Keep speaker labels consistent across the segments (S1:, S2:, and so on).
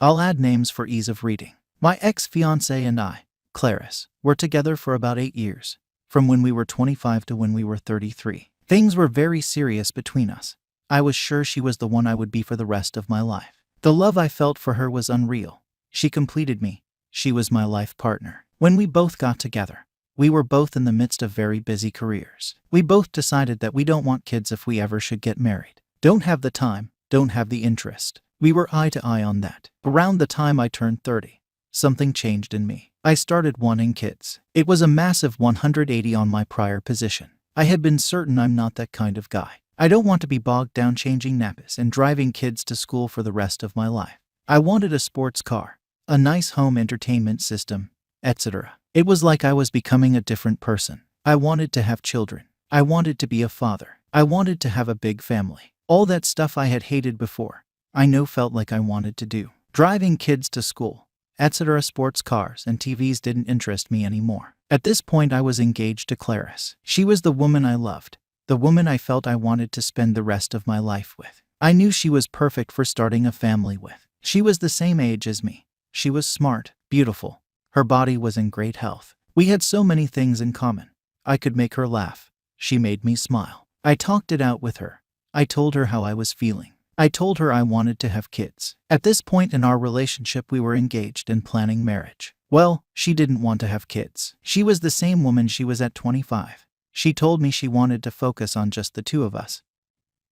S1: I'll add names for ease of reading. My ex-fiancé and I, Clarice, were together for about 8 years, from when we were 25 to when we were 33. Things were very serious between us. I was sure she was the one I would be for the rest of my life. The love I felt for her was unreal. She completed me. She was my life partner. When we both got together, we were both in the midst of very busy careers. We both decided that we don't want kids if we ever should get married. Don't have the time, don't have the interest. We were eye to eye on that. Around the time I turned 30, something changed in me. I started wanting kids. It was a massive 180 on my prior position. I had been certain I'm not that kind of guy. I don't want to be bogged down changing nappies and driving kids to school for the rest of my life. I wanted a sports car, a nice home entertainment system, etc. It was like I was becoming a different person. I wanted to have children. I wanted to be a father. I wanted to have a big family. All that stuff I had hated before, I now felt like I wanted to do. Driving kids to school, etc. Sports cars and TVs didn't interest me anymore. At this point I was engaged to Clarice. She was the woman I loved, the woman I felt I wanted to spend the rest of my life with. I knew she was perfect for starting a family with. She was the same age as me. She was smart, beautiful. Her body was in great health. We had so many things in common. I could make her laugh. She made me smile. I talked it out with her. I told her how I was feeling. I told her I wanted to have kids. At this point in our relationship we were engaged and planning marriage. Well, she didn't want to have kids. She was the same woman she was at 25. She told me she wanted to focus on just the two of us,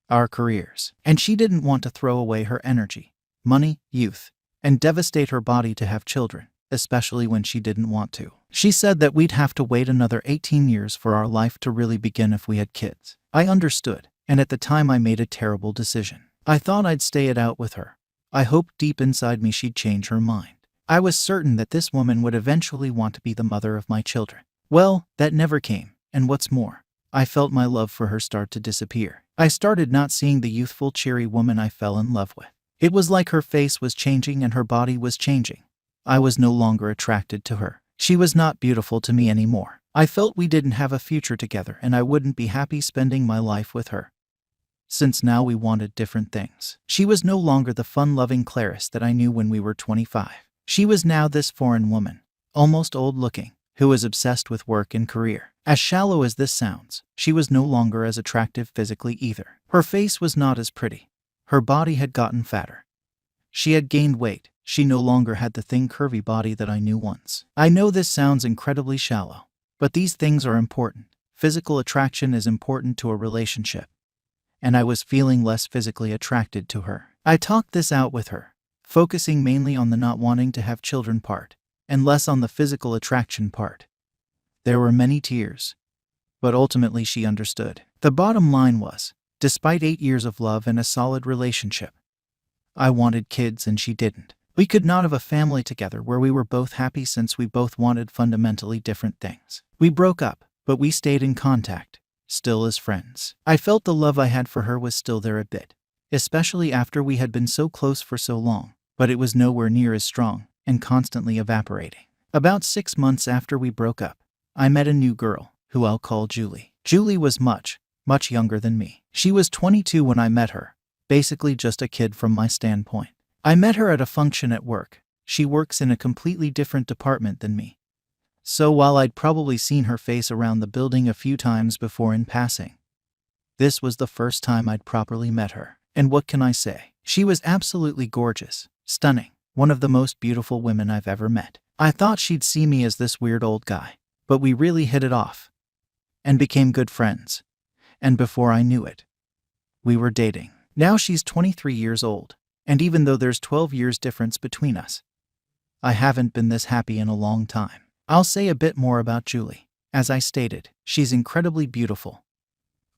S1: our careers, and she didn't want to throw away her energy, money, youth, and devastate her body to have children, especially when she didn't want to. She said that we'd have to wait another 18 years for our life to really begin if we had kids. I understood, and at the time I made a terrible decision. I thought I'd stay it out with her. I hoped deep inside me she'd change her mind. I was certain that this woman would eventually want to be the mother of my children. Well, that never came, and what's more, I felt my love for her start to disappear. I started not seeing the youthful, cheery woman I fell in love with. It was like her face was changing and her body was changing. I was no longer attracted to her. She was not beautiful to me anymore. I felt we didn't have a future together and I wouldn't be happy spending my life with her, since now we wanted different things. She was no longer the fun-loving Clarice that I knew when we were 25. She was now this foreign woman, almost old-looking, who was obsessed with work and career. As shallow as this sounds, she was no longer as attractive physically either. Her face was not as pretty. Her body had gotten fatter. She had gained weight. She no longer had the thin, curvy body that I knew once. I know this sounds incredibly shallow, but these things are important. Physical attraction is important to a relationship, and I was feeling less physically attracted to her. I talked this out with her, focusing mainly on the not wanting to have children part, and less on the physical attraction part. There were many tears, but ultimately she understood. The bottom line was, despite 8 years of love and a solid relationship, I wanted kids and she didn't. We could not have a family together where we were both happy since we both wanted fundamentally different things. We broke up, but we stayed in contact, still as friends. I felt the love I had for her was still there a bit, especially after we had been so close for so long, but it was nowhere near as strong and constantly evaporating. About 6 months after we broke up, I met a new girl, who I'll call Julie. Julie was much younger than me. She was 22 when I met her, basically just a kid from my standpoint. I met her at a function at work. She works in a completely different department than me. So while I'd probably seen her face around the building a few times before in passing, this was the first time I'd properly met her. And what can I say? She was absolutely gorgeous, stunning, one of the most beautiful women I've ever met. I thought she'd see me as this weird old guy, but we really hit it off and became good friends. And before I knew it, we were dating. Now she's 23 years old, and even though there's 12 years difference between us, I haven't been this happy in a long time. I'll say a bit more about Julie. As I stated, she's incredibly beautiful.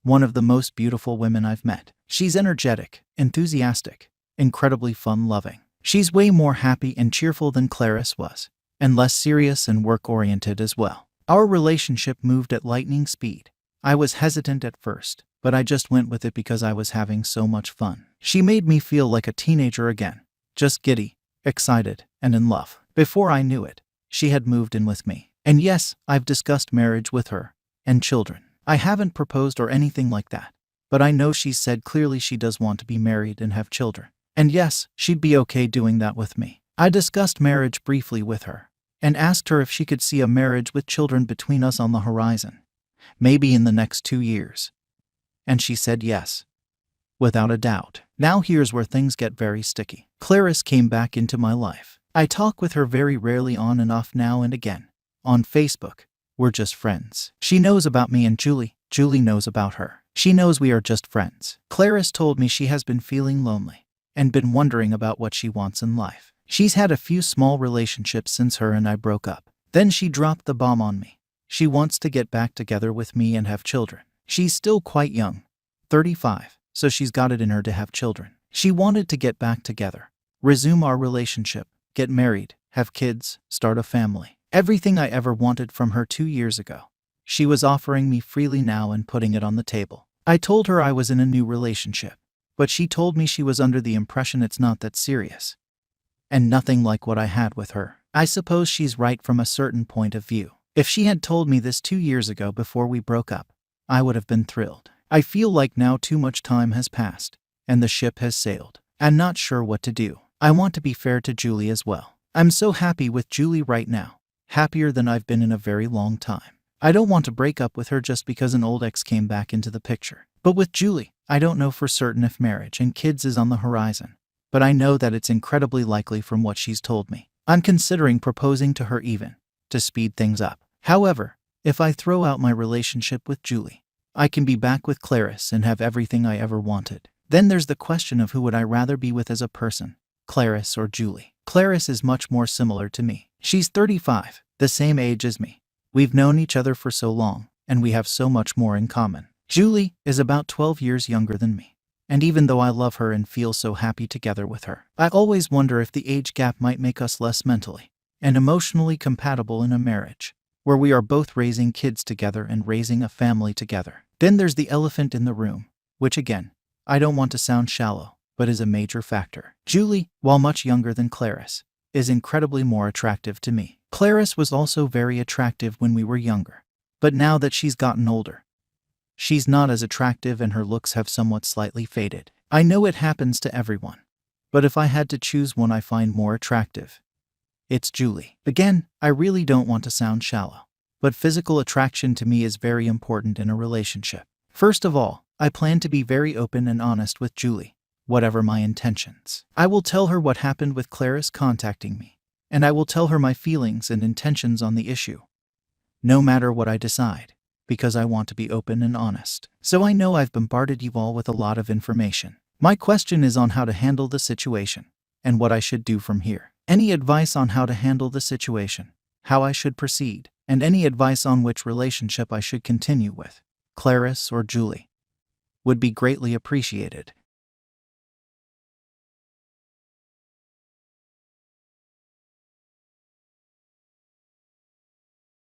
S1: One of the most beautiful women I've met. She's energetic, enthusiastic, incredibly fun-loving. She's way more happy and cheerful than Clarice was, and less serious and work-oriented as well. Our relationship moved at lightning speed. I was hesitant at first, but I just went with it because I was having so much fun. She made me feel like a teenager again, just giddy, excited, and in love. Before I knew it, she had moved in with me. And yes, I've discussed marriage with her, and children. I haven't proposed or anything like that, but I know she's said clearly she does want to be married and have children. And yes, she'd be okay doing that with me. I discussed marriage briefly with her and asked her if she could see a marriage with children between us on the horizon, maybe in the next 2 years. And she said yes, without a doubt. Now here's where things get very sticky. Clarice came back into my life. I talk with her very rarely, on and off, now and again. On Facebook, we're just friends. She knows about me and Julie. Julie knows about her. She knows we are just friends. Clarice told me she has been feeling lonely and been wondering about what she wants in life. She's had a few small relationships since her and I broke up. Then she dropped the bomb on me. She wants to get back together with me and have children. She's still quite young, 35, so she's got it in her to have children. She wanted to get back together, resume our relationship, get married, have kids, start a family. Everything I ever wanted from her 2 years ago. She was offering me freely now and putting it on the table. I told her I was in a new relationship, but she told me she was under the impression it's not that serious and nothing like what I had with her. I suppose she's right from a certain point of view. If she had told me this 2 years ago before we broke up, I would have been thrilled. I feel like now too much time has passed and the ship has sailed. I'm not sure what to do. I want to be fair to Julie as well. I'm so happy with Julie right now, happier than I've been in a very long time. I don't want to break up with her just because an old ex came back into the picture. But with Julie, I don't know for certain if marriage and kids is on the horizon, but I know that it's incredibly likely from what she's told me. I'm considering proposing to her even to speed things up. However, if I throw out my relationship with Julie, I can be back with Clarice and have everything I ever wanted. Then there's the question of who would I rather be with as a person, Clarice or Julie. Clarice is much more similar to me. She's 35, the same age as me. We've known each other for so long, and we have so much more in common. Julie is about 12 years younger than me, and even though I love her and feel so happy together with her, I always wonder if the age gap might make us less mentally and emotionally compatible in a marriage, where we are both raising kids together and raising a family together. Then there's the elephant in the room, which again, I don't want to sound shallow, but is a major factor. Julie, while much younger than Clarice, is incredibly more attractive to me. Clarice was also very attractive when we were younger, but now that she's gotten older, she's not as attractive and her looks have somewhat slightly faded. I know it happens to everyone, but if I had to choose one I find more attractive, it's Julie. Again, I really don't want to sound shallow, but physical attraction to me is very important in a relationship. First of all, I plan to be very open and honest with Julie, whatever my intentions. I will tell her what happened with Clarice contacting me, and I will tell her my feelings and intentions on the issue, no matter what I decide, because I want to be open and honest. So I know I've bombarded you all with a lot of information. My question is on how to handle the situation and what I should do from here. Any advice on how to handle the situation, how I should proceed, and any advice on which relationship I should continue with, Clarice or Julie, would be greatly appreciated.